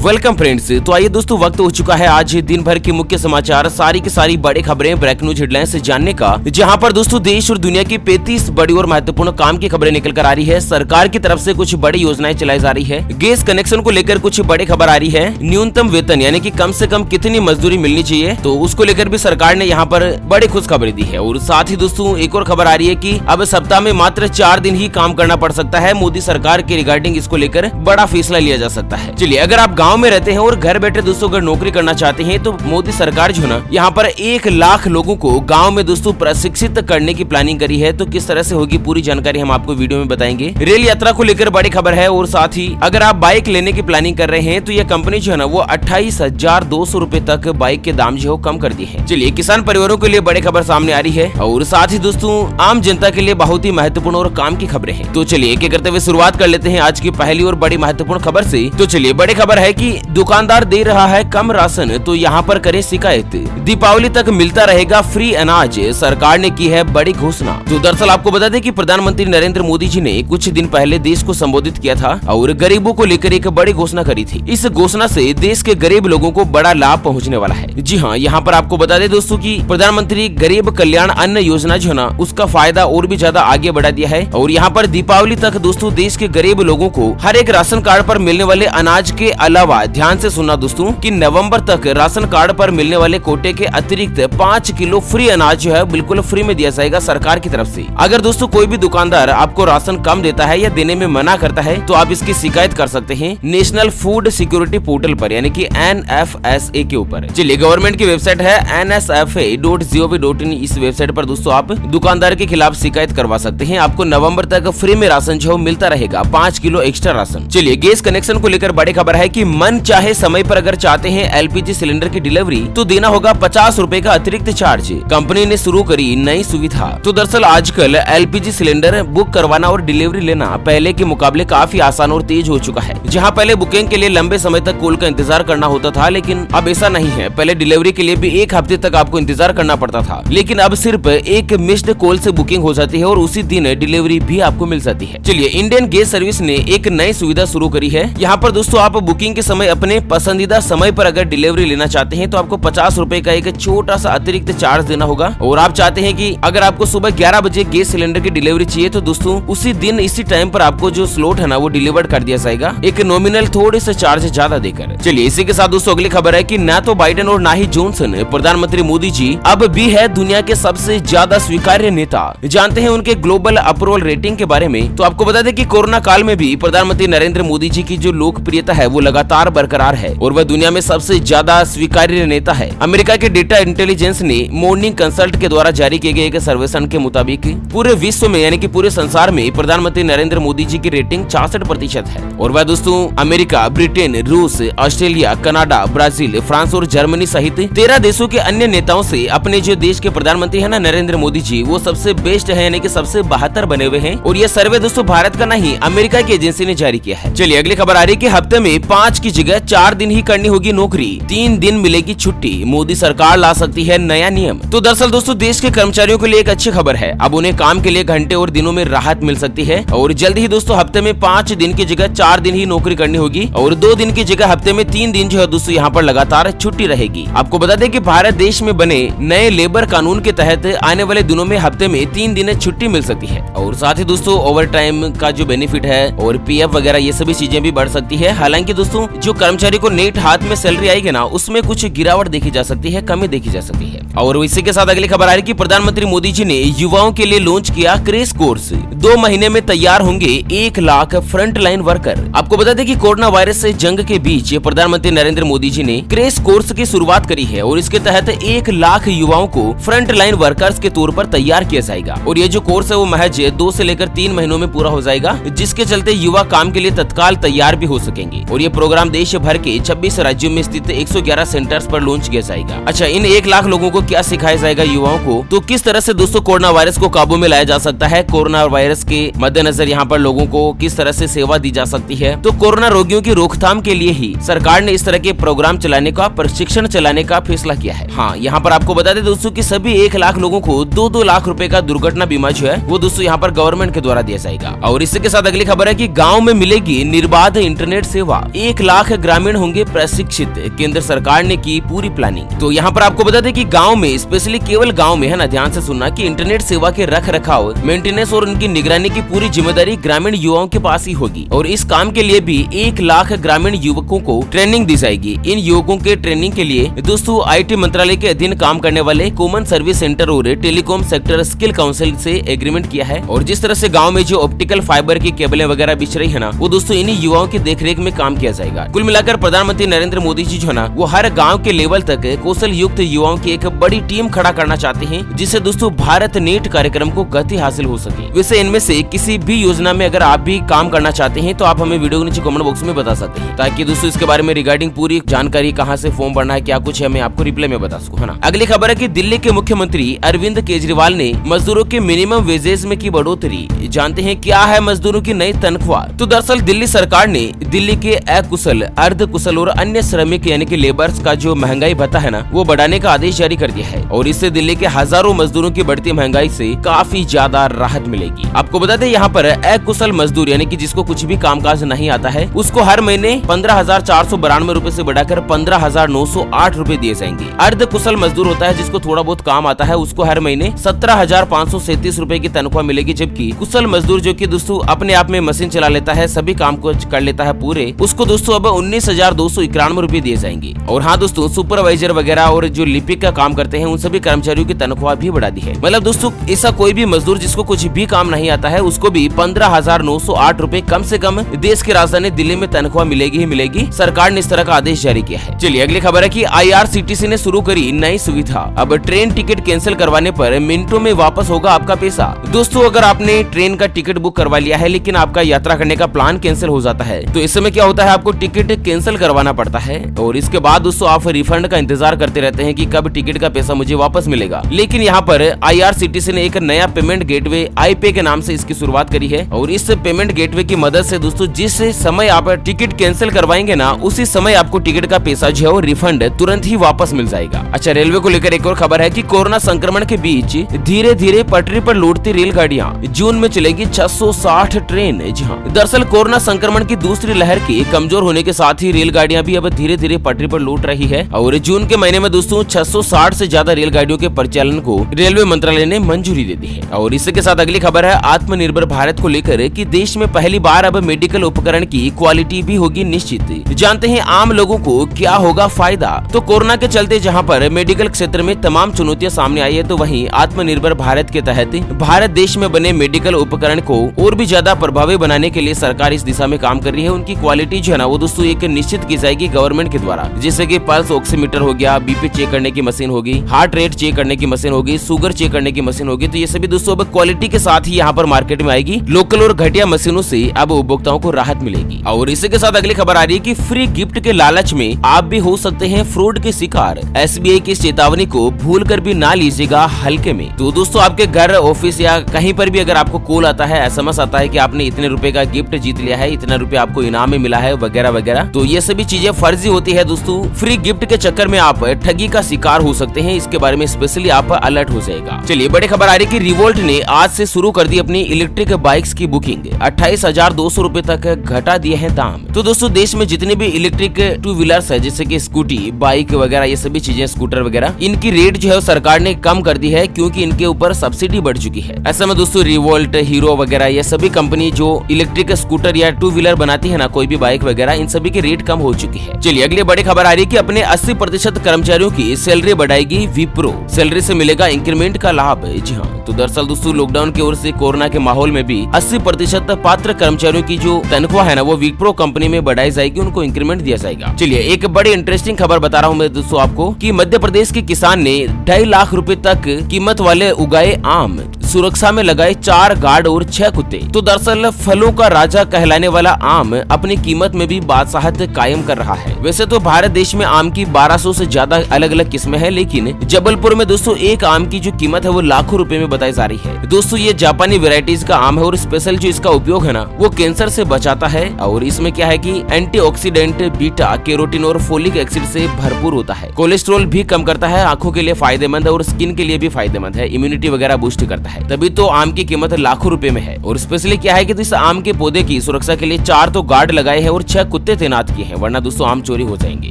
Welcome friends. तो आइए दोस्तों, वक्त हो चुका है आज दिन भर के मुख्य समाचार, सारी की सारी बड़ी खबरें, ब्रेक न्यूज हेडलाइंस से जानने का, जहां पर दोस्तों देश और दुनिया की 35 बड़ी और महत्वपूर्ण काम की खबरें निकल कर आ रही है। सरकार की तरफ से कुछ बड़ी योजनाएं चलाई जा रही है। गैस कनेक्शन को लेकर कुछ बड़ी खबर आ रही है। न्यूनतम वेतन यानी कि कम से कम कितनी मजदूरी मिलनी चाहिए, तो उसको लेकर भी सरकार ने यहाँ पर बड़ी खुशखबरी दी है। और साथ ही दोस्तों एक और खबर आ रही है कि अब सप्ताह में मात्र 4 दिन ही काम करना पड़ सकता है। मोदी सरकार के रिगार्डिंग इसको लेकर बड़ा फैसला लिया जा सकता है। चलिए, अगर आप गांव में रहते हैं और घर बैठे दोस्तों अगर नौकरी करना चाहते हैं, तो मोदी सरकार जो ना यहाँ पर 1 लाख लोगों को गांव में दोस्तों प्रशिक्षित करने की प्लानिंग करी है। तो किस तरह से होगी पूरी जानकारी हम आपको वीडियो में बताएंगे। रेल यात्रा को लेकर बड़ी खबर है। और साथ ही अगर आप बाइक लेने की प्लानिंग कर रहे हैं, तो यह कंपनी जो है ना वो 28,200 रूपए तक बाइक के दाम जो कम कर दिए हैं। चलिए, किसान परिवारों के लिए बड़ी खबर सामने आ रही है। और साथ ही दोस्तों आम जनता के लिए बहुत ही महत्वपूर्ण और काम की खबरें हैं। तो चलिए एक एक करते हुए शुरुआत कर लेते हैं आज की पहली और बड़ी महत्वपूर्ण खबर से। तो चलिए, बड़ी खबर है कि दुकानदार दे रहा है कम राशन, तो यहाँ पर करें शिकायत। दीपावली तक मिलता रहेगा फ्री अनाज, सरकार ने की है बड़ी घोषणा। तो दरअसल आपको बता दें कि प्रधानमंत्री नरेंद्र मोदी जी ने कुछ दिन पहले देश को संबोधित किया था और गरीबों को लेकर एक बड़ी घोषणा करी थी। इस घोषणा से देश के गरीब लोगों को बड़ा लाभ पहुँचने वाला है। जी हाँ, यहाँ पर आपको बता दें दोस्तों की प्रधानमंत्री गरीब कल्याण अन्न योजना जो है ना उसका फायदा और भी ज्यादा आगे बढ़ा दिया है। और यहाँ पर दीपावली तक दोस्तों देश के गरीब लोगों को हर एक राशन कार्ड पर मिलने वाले अनाज के अलावा, ध्यान से सुनना दोस्तों, कि नवंबर तक राशन कार्ड पर मिलने वाले कोटे के अतिरिक्त 5 किलो फ्री अनाज जो है बिल्कुल फ्री में दिया जाएगा सरकार की तरफ से। अगर दोस्तों कोई भी दुकानदार आपको राशन कम देता है या देने में मना करता है, तो आप इसकी शिकायत कर सकते हैं नेशनल फूड सिक्योरिटी पोर्टल पर, यानी कि NFSA के ऊपर। चलिए, गवर्नमेंट की वेबसाइट है nsfa.gov.in। इस वेबसाइट पर दोस्तों आप दुकानदार के खिलाफ शिकायत करवा सकते हैं। आपको नवंबर तक फ्री में राशन जो मिलता रहेगा, 5 किलो एक्स्ट्रा राशन। चलिए, गैस कनेक्शन को लेकर बड़ी खबर है कि मन चाहे समय पर अगर चाहते हैं LPG सिलेंडर की डिलीवरी, तो देना होगा 50 रूपए का अतिरिक्त चार्ज। कंपनी ने शुरू करी नई सुविधा। तो दरअसल आजकल LPG सिलेंडर बुक करवाना और डिलीवरी लेना पहले के मुकाबले काफी आसान और तेज हो चुका है। जहां पहले बुकिंग के लिए लंबे समय तक कॉल का इंतजार करना होता था, लेकिन अब ऐसा नहीं है। पहले डिलीवरी के लिए भी 1 हफ्ते तक आपको इंतजार करना पड़ता था, लेकिन अब सिर्फ एक मिस्ड कॉल से बुकिंग हो जाती है और उसी दिन डिलीवरी भी आपको मिल जाती है। चलिए, इंडियन गैस सर्विस ने एक नई सुविधा शुरू करी है। यहाँ पर दोस्तों आप बुकिंग के समय अपने पसंदीदा समय पर अगर डिलीवरी लेना चाहते हैं, तो आपको 50 रूपए का एक छोटा सा अतिरिक्त चार्ज देना होगा। और आप चाहते हैं कि अगर आपको सुबह 11 बजे गैस सिलेंडर की डिलीवरी चाहिए, तो दोस्तों उसी दिन इसी टाइम पर आपको जो स्लॉट है ना वो डिलीवर्ड कर दिया जाएगा, एक नॉमिनल थोड़े से चार्ज ज्यादा देकर। चलिए, इसी के साथ दोस्तों अगली खबर है कि ना तो बाइडेन और ना ही जॉनसन, प्रधानमंत्री मोदी जी अब भी है दुनिया के सबसे ज्यादा स्वीकार्य नेता। जानते हैं उनके ग्लोबल अप्रूवल रेटिंग के बारे में। तो आपको बता दें कि कोरोना काल में भी प्रधानमंत्री नरेंद्र मोदी जी की जो लोकप्रियता है वो लगातार बरकरार है और वह दुनिया में सबसे ज्यादा स्वीकार्य नेता है। अमेरिका के डेटा इंटेलिजेंस ने मॉर्निंग कंसल्ट के द्वारा जारी किए गए एक सर्वेक्षण के मुताबिक पूरे विश्व में यानी कि पूरे संसार में प्रधानमंत्री नरेंद्र मोदी जी की रेटिंग 66% है। और वह दोस्तों अमेरिका, ब्रिटेन, रूस, ऑस्ट्रेलिया, कनाडा, ब्राजील, फ्रांस और जर्मनी सहित 13 देशों के अन्य नेताओं से अपने जो देश के प्रधानमंत्री है ना नरेंद्र मोदी जी, वो सबसे बेस्ट है यानी कि सबसे बेहतर बने हुए हैं। और यह सर्वे दोस्तों भारत का नहीं, अमेरिका की एजेंसी ने जारी किया है। चलिए, अगली खबर आ रही है कि हफ्ते में 5 की जगह 4 दिन ही करनी होगी नौकरी, 3 दिन मिलेगी छुट्टी, मोदी सरकार ला सकती है नया नियम। तो दरअसल दोस्तों देश के कर्मचारियों के लिए एक अच्छी खबर है। अब उन्हें काम के लिए घंटे और दिनों में राहत मिल सकती है। और जल्द ही दोस्तों हफ्ते में 5 दिन की जगह 4 दिन ही नौकरी करनी होगी और 2 दिन की जगह हफ्ते में 3 दिन जो है दोस्तों यहाँ पर लगातार छुट्टी रहेगी। आपको बता दें कि भारत देश में बने नए लेबर कानून के तहत आने वाले दिनों में हफ्ते में 3 दिन छुट्टी मिल सकती है। और साथ ही दोस्तों ओवर टाइम का जो बेनिफिट है और PF वगैरह ये सभी चीजें भी बढ़ सकती है। हालांकि दोस्तों जो कर्मचारी को नेट हाथ में सैलरी आएगी ना, उसमें कुछ गिरावट देखी जा सकती है, कमी देखी जा सकती है। और इसी के साथ अगली खबर आ रही कि प्रधानमंत्री मोदी जी ने युवाओं के लिए लॉन्च किया क्रैश कोर्स। 2 महीने में तैयार होंगे 1 लाख फ्रंट लाइन वर्कर। आपको बता दें कि कोरोना वायरस से जंग के बीच प्रधानमंत्री नरेंद्र मोदी जी ने क्रैश कोर्स की शुरुआत करी है और इसके तहत 1 लाख युवाओं को फ्रंट लाइन वर्कर्स के तौर पर तैयार किया जाएगा। और ये जो कोर्स है वो महज 2 से लेकर 3 महीनों में पूरा हो जाएगा, जिसके चलते युवा काम के लिए तत्काल तैयार भी हो सकेंगे। और ये प्रोग्राम देश भर के 26 राज्यों में स्थित 111 सेंटर्स पर लॉन्च किया जाएगा। अच्छा, इन 1 लाख लोगों को क्या सिखाया जाएगा युवाओं को, तो किस तरह से दोस्तों कोरोना वायरस को काबू में लाया जा सकता है, कोरोना वायरस के मद्देनजर यहाँ पर लोगों को किस तरह से सेवा दी जा सकती है। तो कोरोना रोगियों की रोकथाम के लिए ही सरकार ने इस तरह के प्रोग्राम चलाने का, प्रशिक्षण चलाने का फैसला किया है। हाँ, यहाँ पर आपको बता दें दोस्तों कि सभी 1 लाख लोगों को 2-2 लाख रुपए का दुर्घटना बीमा जो है वो दोस्तों यहाँ पर गवर्नमेंट के द्वारा दिया जाएगा। और इसी के साथ अगली खबर है कि गाँव में मिलेगी निर्बाध इंटरनेट सेवा, 1 लाख ग्रामीण होंगे प्रशिक्षित, केंद्र सरकार ने की पूरी प्लानिंग। तो यहाँ पर आपको बता दें कि गाँव में, स्पेशली केवल गाँव में है ना, ध्यान से सुनना कि इंटरनेट सेवा के रख रखाव, मेंटेनेंस और उनकी निगरानी की पूरी जिम्मेदारी ग्रामीण युवाओं के पास ही होगी। और इस काम के लिए भी 1 लाख ग्रामीण युवकों को ट्रेनिंग दी जाएगी। इन युवकों के ट्रेनिंग के लिए दोस्तों IT मंत्रालय के अधीन काम करने वाले कॉमन सर्विस सेंटर और टेलीकॉम सेक्टर स्किल काउंसिल से एग्रीमेंट किया है। और जिस तरह से गाँव में जो ऑप्टिकल फाइबर की केबलें वगैरह बिछ रही है ना, वो दोस्तों इन्हीं युवाओं की देखरेख में काम किया जाएगा। कुल मिलाकर प्रधानमंत्री नरेंद्र मोदी जी जो है ना, वो हर गाँव के लेवल तक कौशल युक्त युवाओं की एक बड़ी टीम खड़ा करना चाहते हैं, जिससे दोस्तों भारत नेट कार्यक्रम को गति हासिल हो सके। वैसे इनमें से किसी भी योजना में अगर आप भी काम करना चाहते हैं तो आप हमें वीडियो के नीचे कमेंट बॉक्स में बता सकते हैं, ताकि दोस्तों इसके बारे में रिगार्डिंग पूरी जानकारी, कहां से फॉर्म भरना है, क्या कुछ है, मैं आपको रिप्लाई में बता सकूं, है ना। अगली खबर है कि दिल्ली के मुख्यमंत्री अरविंद केजरीवाल ने मजदूरों के मिनिमम वेजेस में की बढ़ोतरी। जानते हैं क्या है मजदूरों की नई तनख्वाह। तो दरअसल दिल्ली सरकार ने दिल्ली के अकुशल, अर्ध कुशल और अन्य श्रमिक यानी कि लेबर्स का जो महंगाई भत्ता है ना, वो बढ़ाने का आदेश जारी कर दिया है। और इससे दिल्ली के हजारों मजदूरों की बढ़ती महंगाई से काफी ज्यादा राहत मिलेगी। आपको बता दें यहाँ पर अकुशल मजदूर यानी कि जिसको कुछ भी कामकाज नहीं आता है, उसको हर महीने 15,492 रूपए से बढ़ाकर 15,908 रूपए दिए जाएंगे। अर्ध कुशल मजदूर होता है जिसको थोड़ा बहुत काम आता है, उसको हर महीने 17,537 रूपए की तनख्वाह मिलेगी। जबकि कुशल मजदूर जो कि दोस्तों अपने आप में मशीन चला लेता है, सभी काम को कर लेता है पूरे, उसको दोस्तों अब 19,291 रूपए दिए जाएंगे। और हाँ दोस्तों, सुपरवाइजर वगैरह और जो लिपिक का काम करते हैं, उन सभी कर्मचारियों की तनख्वाह भी बढ़ा दी है। मतलब दोस्तों ऐसा कोई भी मजदूर जिसको कुछ भी काम नहीं आता है, उसको भी 15,908 रूपए कम से कम देश की राजधानी दिल्ली में तनख्वाह मिलेगी ही मिलेगी। सरकार ने इस तरह का आदेश जारी किया है। चलिए अगली खबर है कि IRCTC ने शुरू करी नई सुविधा। अब ट्रेन टिकट कैंसिल करवाने पर मिनटों में वापस होगा आपका पैसा। दोस्तों अगर आपने ट्रेन का टिकट बुक करवा लिया है लेकिन आपका यात्रा करने का प्लान कैंसिल हो जाता है, तो इस समय क्या होता है, आपको टिकट कैंसिल करवाना पड़ता है। और इसके बाद दोस्तों आप रिफंड का इंतजार करते रहते हैं कि कब टिकट का पैसा मुझे वापस मिलेगा। लेकिन यहाँ पर IRCTC ने एक नया पेमेंट गेटवे iPay के नाम से इसकी शुरुआत करी है। और इस पेमेंट गेटवे की मदद से दोस्तों जिस समय आप टिकट कैंसिल करवाएंगे ना, उसी समय आपको टिकट का पैसा जो है वो रिफंड तुरंत ही वापस मिल जाएगा। अच्छा, रेलवे को लेकर एक और खबर है कि कोरोना संक्रमण के बीच धीरे धीरे पटरी पर लौटती रेलगाड़ियां, जून में चलेगी 660 ट्रेन। जी हाँ, दरअसल कोरोना संक्रमण की दूसरी लहर के कमजोर होने के साथ ही रेलगाड़ियां भी अब धीरे धीरे पटरी पर लौट रही है। और जून के महीने में दोस्तों 660 से ज्यादा रेलगाड़ियों के परिचालन को रेलवे मंत्रालय ने मंजूरी दे दी है। और इसी के साथ अगली खबर है आत्मनिर्भर भारत को लेकर कि देश में पहली बार अब मेडिकल उपकरण की क्वालिटी भी होगी निश्चित। जानते हैं आम लोगों को क्या होगा फायदा। तो कोरोना के चलते जहां पर मेडिकल क्षेत्र में तमाम चुनौतियां सामने आई है, तो वहीं आत्मनिर्भर भारत के तहत भारत देश में बने मेडिकल उपकरण को और भी ज्यादा प्रभावी बनाने के लिए सरकार इस दिशा में काम कर रही है। उनकी क्वालिटी जो है ना, वो दोस्तों एक निश्चित की जाएगी गवर्नमेंट के द्वारा, जैसे कि पल्स ऑक्सीमीटर हो गया, BP चेक करने की मशीन होगी, हार्ट रेट चेक करने की मशीन होगी, शुगर चेक करने की मशीन होगी। तो ये सभी दोस्तों अब क्वालिटी के साथ ही यहाँ पर मार्केट में आएगी। लोकल और घटिया मशीनों से अब उपभोक्ताओं को राहत मिलेगी। और इसी के साथ अगली खबर आ रही है कि फ्री गिफ्ट के लालच में आप भी हो सकते हैं फ्रॉड के शिकार। SBI की चेतावनी को भूल कर भी ना लीजिएगा हल्के में। तो दोस्तों आपके घर, ऑफिस या कहीं पर भी अगर आपको कॉल आता है, SMS आता है कि आपने इतने रुपए का गिफ्ट जीत लिया है, इतना रुपए आपको इनाम में मिला है वगैरह वगैरह, तो ये सभी चीजें फर्जी होती है दोस्तों। फ्री गिफ्ट के चक्कर में आप ठगी का शिकार हो सकते हैं, इसके बारे में स्पेशली आप अलर्ट हो जाएगा। चलिए बड़ी खबर आ रही है कि रिवोल्ट ने आज से शुरू कर दी अपनी इलेक्ट्रिक बाइक्स की बुकिंग। 28,200 रूपए तक घटा दिए हैं दाम। तो दोस्तों देश में जितने भी इलेक्ट्रिक टू व्हीलर्स है, जैसे कि स्कूटी, बाइक वगैरह, ये सभी चीजें, स्कूटर वगैरह, इनकी रेट जो है सरकार ने कम कर दी है क्योंकि इनके ऊपर सब्सिडी बढ़ चुकी है। ऐसे में दोस्तों रिवोल्ट, हीरो वगैरह ये सभी कंपनी जो इलेक्ट्रिक स्कूटर या टू व्हीलर बनाती है ना, कोई भी बाइक वगैरह, इन सभी की रेट कम हो चुकी है। चलिए अगली बड़ी खबर आ रही है कि अपने 80% कर्मचारियों की सैलरी बढ़ाएगी विप्रो। सैलरी से मिलेगा इंक्रीमेंट का लाभ। जी हाँ, तो दरअसल दोस्तों लॉकडाउन की ओर से कोरोना के माहौल में भी 80% पात्र कर्मचारियों की जो तनख्वाह है ना, वो विप्रो कंपनी में बढ़ाई जाएगी, उनको इंक्रीमेंट दिया जाएगा। चलिए एक बड़ी इंटरेस्टिंग खबर बता रहा हूँ मैं दोस्तों आपको कि मध्य प्रदेश के किसान ने 2.5 लाख रुपए तक कीमत वाले उगाए आम। सुरक्षा में लगाए 4 गार्ड और 6 कुत्ते। तो दरअसल फलों का राजा कहलाने वाला आम अपनी कीमत में भी बादशाहत कायम कर रहा है। वैसे तो भारत देश में आम की 1200 से ज्यादा अलग अलग किस्में हैं, लेकिन जबलपुर में दोस्तों एक आम की जो कीमत है वो लाखों रुपए में बताई जा रही है। दोस्तों ये जापानी वेराइटीज का आम है और स्पेशल जो इसका उपयोग है ना वो कैंसर से बचाता है और इसमें क्या है कि एंटीऑक्सीडेंट, बीटा कैरोटीन और फोलिक एसिड से भरपूर होता है। कोलेस्ट्रॉल भी कम करता है, आंखों के लिए फायदेमंद है और स्किन के लिए भी फायदेमंद है, इम्यूनिटी वगैरह बूस्ट करता है। तभी तो आम की कीमत लाखों रुपए में है। और स्पेशली क्या है कि इस आम के पौधे की सुरक्षा के लिए 4 तो गार्ड लगाए हैं और 6 कुत्ते तैनात किए हैं, वरना दोस्तों आम चोरी हो जाएंगे।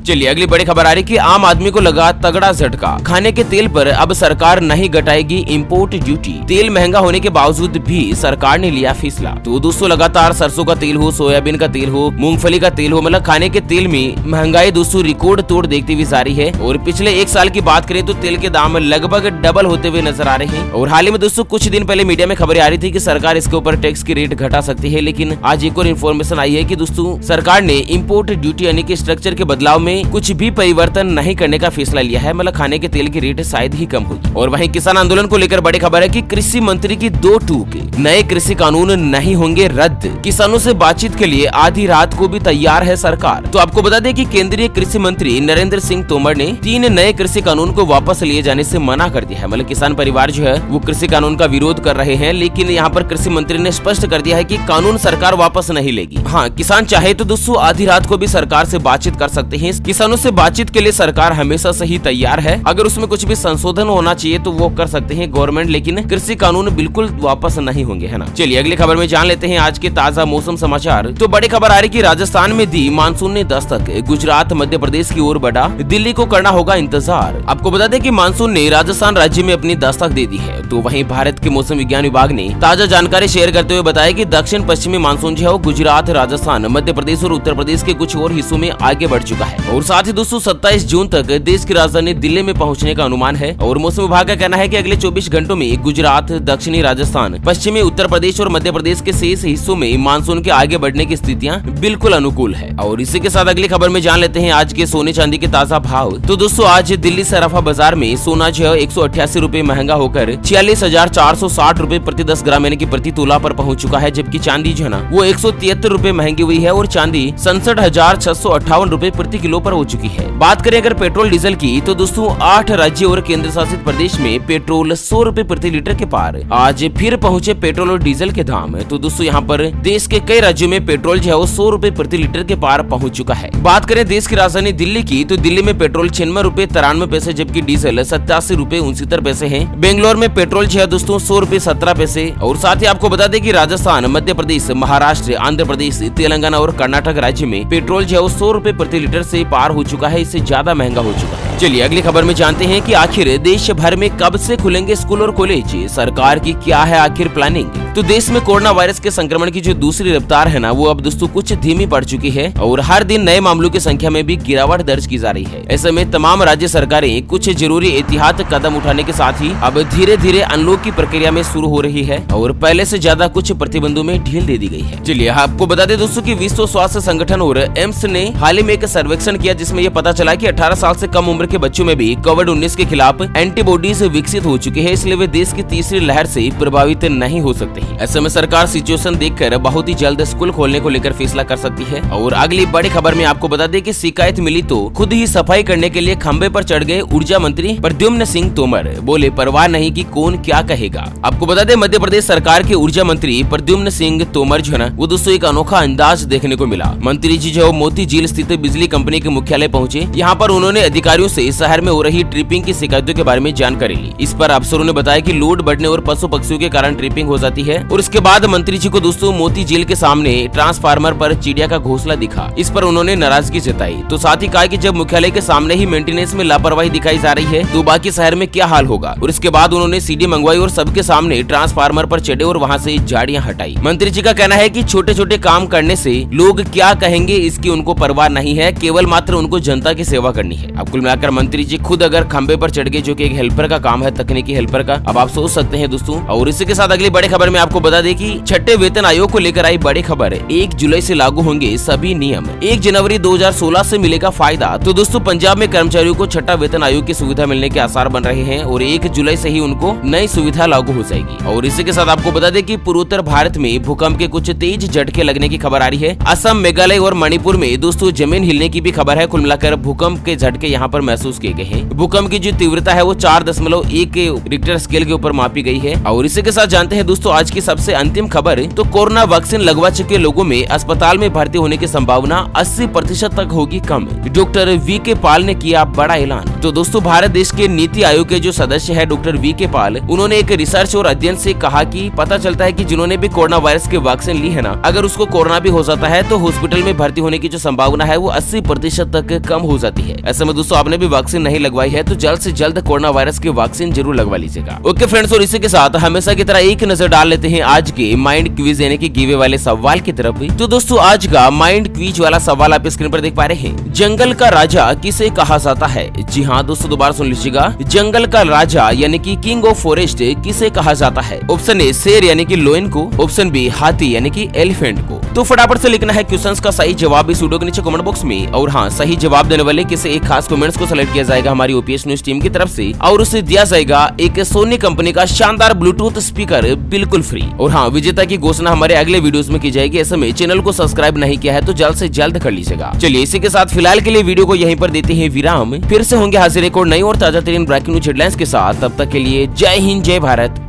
चलिए अगली बड़ी खबर आ रही कि आम आदमी को लगा तगड़ा झटका। खाने के तेल पर अब सरकार नहीं घटाएगी इंपोर्ट ड्यूटी। तेल महंगा होने के बावजूद भी सरकार ने लिया फैसला। तो दोस्तों लगातार सरसों का तेल हो, सोयाबीन का तेल हो, मूंगफली का तेल हो, मतलब खाने के तेल में महंगाई दोस्तों रिकॉर्ड तोड़ देखती हुई जा रही है। और पिछले 1 साल की बात करें तो तेल के दाम लगभग डबल होते हुए नजर आ रहे हैं। और हाल ही में दोस्तों कुछ दिन पहले मीडिया में खबरें आ रही थी कि सरकार इसके ऊपर टैक्स की रेट घटा सकती है, लेकिन आज एक और इन्फॉर्मेशन आई है कि दोस्तों सरकार ने इंपोर्ट ड्यूटी यानी कि स्ट्रक्चर के बदलाव में कुछ भी परिवर्तन नहीं करने का फैसला लिया है। मतलब खाने के तेल की रेट शायद ही कम होगी। और वहीं किसान आंदोलन को लेकर बड़ी खबर है कि कृषि मंत्री की 2 टूक, नए कृषि कानून नहीं होंगे रद्द। किसानों से बातचीत के लिए आधी रात को भी तैयार है सरकार। तो आपको बता दें कि केंद्रीय कृषि मंत्री नरेंद्र सिंह तोमर ने 3 नए कृषि कानून को वापस लिए जाने से मना कर दिया है। मतलब किसान परिवार जो है वो कृषि कानून का विरोध कर रहे हैं, लेकिन यहाँ पर कृषि मंत्री ने स्पष्ट कर दिया है कि कानून सरकार वापस नहीं लेगी। हाँ, किसान चाहे तो दोस्तों आधी रात को भी सरकार से बातचीत कर सकते हैं। किसानों से बातचीत के लिए सरकार हमेशा से ही तैयार है। अगर उसमें कुछ भी संशोधन होना चाहिए तो वो कर सकते हैं गवर्नमेंट, लेकिन कृषि कानून बिल्कुल वापस नहीं होंगे, है ना। चलिए अगली खबर में जान लेते हैं आज के ताजा मौसम समाचार। तो बड़ी खबर आ रही कि राजस्थान में दी मानसून ने दस्तक, गुजरात मध्य प्रदेश की ओर बढ़ा, दिल्ली को करना होगा इंतजार। आपको बता दें कि मानसून ने राजस्थान राज्य में अपनी दस्तक दे दी है। तो वहीं भारत के मौसम विज्ञान विभाग ने ताजा जानकारी शेयर करते हुए बताया कि दक्षिण पश्चिमी मानसून जो है वो गुजरात, राजस्थान, मध्य प्रदेश और उत्तर प्रदेश के कुछ और हिस्सों में आगे बढ़ चुका है। और साथ ही दोस्तों 27 जून तक देश की राजधानी दिल्ली में पहुंचने का अनुमान है। और मौसम विभाग का कहना है कि अगले 24 घंटों में गुजरात, दक्षिणी राजस्थान, पश्चिमी उत्तर प्रदेश और मध्य प्रदेश के शेष हिस्सों में मानसून के आगे बढ़ने की स्थितियां बिल्कुल अनुकूल है। और इसी के साथ अगली खबर में जान लेते हैं आज के सोने चांदी के ताजा भाव। तो दोस्तों आज दिल्ली सराफा बाजार में सोना जो है 188 रूपए महंगा होकर 46,460 रूपए प्रति 10 ग्राम यानी कि प्रति तोला पर पहुंच चुका है, जबकि चांदी जो है ना वो 173 रूपए महंगी हुई है और चांदी 67,658 रूपए प्रति किलो पर हो चुकी है। बात करें अगर पेट्रोल डीजल की तो दोस्तों 8 राज्य और केंद्र शासित प्रदेश में पेट्रोल 100 रूपए प्रति लीटर के पार आज फिर पहुंचे पेट्रोल और डीजल के दाम। तो दोस्तों यहाँ पर देश के कई राज्यों में पेट्रोल जो है वो 100 रूपए प्रति लीटर के पार पहुंच चुका है। बात करें देश की राजधानी दिल्ली की तो दिल्ली में पेट्रोल 96 रूपए 93 पैसे जबकि डीजल 87 रूपए 69 पैसे है। बेंगलोर में पेट्रोल जो है दोस्तों 100 रूपए 17 पैसे। और साथ ही आपको बता दें कि राजस्थान, मध्य प्रदेश, महाराष्ट्र, आंध्र प्रदेश, तेलंगाना और कर्नाटक राज्य में पेट्रोल जो है वो 100 रूपए प्रति लीटर से पार हो चुका है, इससे ज्यादा महंगा हो चुका है। चलिए अगली खबर में जानते हैं कि आखिर देश भर में कब से खुलेंगे स्कूल और कॉलेज, सरकार की क्या है आखिर प्लानिंग। तो देश में कोरोना वायरस के संक्रमण की जो दूसरी रफ्तार है ना वो अब दोस्तों कुछ धीमी पड़ चुकी है और हर दिन नए मामलों की संख्या में भी गिरावट दर्ज की जा रही है। ऐसे में तमाम राज्य सरकारें कुछ जरूरी एहतियात कदम उठाने के साथ ही अब धीरे धीरे अनलॉक की प्रक्रिया में शुरू हो रही है और पहले से ज्यादा कुछ प्रतिबंधों में ढील दे दी गई है। चलिए आपको बता दें दोस्तों कि विश्व स्वास्थ्य संगठन और एम्स ने हाल ही में एक सर्वेक्षण किया जिसमें यह पता चला कि 18 साल से कम उम्र के बच्चों में भी कोविड-19 के खिलाफ एंटीबॉडीज विकसित हो चुकी है, इसलिए वे देश की तीसरी लहर से प्रभावित नहीं हो सकते हैं। ऐसे में सरकार सिचुएशन देखकर बहुत ही जल्द स्कूल खोलने को लेकर फैसला कर सकती है। और अगली बड़ी खबर में आपको बता दें कि शिकायत मिली तो खुद ही सफाई करने के लिए खंबे पर चढ़ गए ऊर्जा मंत्री प्रद्युम्न सिंह तोमर, बोले परवाह नहीं कि कौन क्या कहेगा। आपको बता दें मध्य प्रदेश सरकार के ऊर्जा मंत्री प्रद्युम्न सिंह तोमर जो है ना वो दोस्तों एक अनोखा अंदाज देखने को मिला। मंत्री जी जो मोती झील स्थित बिजली कंपनी के मुख्यालय पहुंचे। यहाँ पर उन्होंने अधिकारियों से शहर में हो रही ट्रिपिंग की शिकायतों के बारे में जानकारी ली। इस पर अफसरों ने बताया कि लोड बढ़ने और पशु पक्षियों के कारण ट्रिपिंग हो जाती है। और इसके बाद मंत्री जी को दोस्तों मोती झील के सामने ट्रांसफार्मर पर चिड़िया का घोंसला दिखा। इस पर उन्होंने नाराजगी जताई। तो साथ ही कहा कि जब मुख्यालय के सामने ही मेंटेनेंस में लापरवाही दिखाई जा रही है तो बाकी शहर में क्या हाल होगा। और इसके बाद उन्होंने सीडी मंगवाई और सबके सामने ट्रांसफार्मर पर चढ़े और वहाँ से झाड़ियाँ हटाई। मंत्री जी का कहना है कि छोटे छोटे काम करने से लोग क्या कहेंगे इसकी उनको परवाह नहीं है, केवल मात्र उनको जनता की सेवा करनी है। अब कुल मिलाकर अगर मंत्री जी खुद अगर खंबे पर चढ़ गए, जो कि एक हेल्पर का काम है, तकनीकी हेल्पर का, अब आप सोच सकते हैं दोस्तों। और इसी के साथ अगली बड़ी खबर में आपको बता दें कि छठे वेतन आयोग को लेकर आई बड़ी खबर, 1 जुलाई से लागू होंगे सभी नियम, 1 जनवरी 2016 से मिलेगा फायदा। तो दोस्तों पंजाब में कर्मचारियों को छठा वेतन आयोग की सुविधा मिलने के आसार बन रहे हैं और 1 जुलाई से ही उनको नई सुविधा लागू हो जाएगी। और इसी के साथ आपको बता दें कि पूर्वोत्तर भारत में भूकंप के कुछ तेज झटके लगने की खबर आ रही है। असम, मेघालय और मणिपुर में दोस्तों जमीन हिलने की भी खबर है। कुल मिलाकर भूकंप के झटके यहाँ पर महसूस किए गए हैं। भूकंप की जो तीव्रता है वो 4.1 के रिक्टर स्केल के ऊपर मापी गई है। और इसी के साथ जानते हैं दोस्तों आज की सबसे अंतिम खबर, तो कोरोना वैक्सीन लगवा चुके लोगों में अस्पताल में भर्ती होने की संभावना 80% तक होगी कम। Doctor VK. पाल ने किया बड़ा ऐलान। तो दोस्तों भारत देश के नीति आयोग के जो सदस्य है डॉक्टर वी.के. पाल, उन्होंने एक रिसर्च और अध्ययन से कहा कि पता चलता है कि जिन्होंने भी कोरोना वायरस के वैक्सीन ली है ना, अगर उसको कोरोना भी हो जाता है तो हॉस्पिटल में भर्ती होने की जो संभावना है वो 80% तक कम हो जाती है। ऐसे में दोस्तों आपने भी वैक्सीन नहीं लगवाई है तो जल्द से जल्द कोरोना वायरस की वैक्सीन जरूर लगवा लीजिएगा। ओके फ्रेंड्स, और इसी के साथ हमेशा की तरह एक नजर डाल लेते हैं आज के माइंड क्विज यानी कि गिवे वाले सवाल की तरफ। तो दोस्तों आज का माइंड क्विज वाला सवाल आप स्क्रीन पर देख पा रहे हैं। जंगल का राजा किसे कहा जाता है? जी हाँ दोस्तों, दोबारा सुन लीजिएगा। जंगल का राजा यानी कि किंग ऑफ फॉरेस्ट किसे कहा जाता है? ऑप्शन ए शेर यानी कि लोयन को, ऑप्शन बी हाथी यानी कि एलिफेंट को। तो फटाफट से लिखना है क्वेश्चंस का सही जवाब इस वीडियो के नीचे कमेंट बॉक्स में। और हाँ, सही जवाब देने वाले किसी एक खास कमेंट्स को सेलेक्ट किया जाएगा हमारी ओपीएस न्यूज टीम की तरफ से और उसे दिया जाएगा एक सोनी कंपनी का शानदार ब्लूटूथ स्पीकर बिल्कुल फ्री। और हाँ, विजेता की घोषणा हमारे अगले वीडियोस में की जाएगी। ऐसे में चैनल को सब्सक्राइब नहीं किया है तो जल्द से जल्द कर लीजिएगा। चलिए इसी के साथ फिलहाल के लिए वीडियो को यहीं पर देते हैं विराम। फिर से होंगे हाजिर एक और नई और ताजा तरीन ब्रेकिंग न्यूज हेडलाइंस के साथ। तब तक के लिए जय हिंद, जय भारत।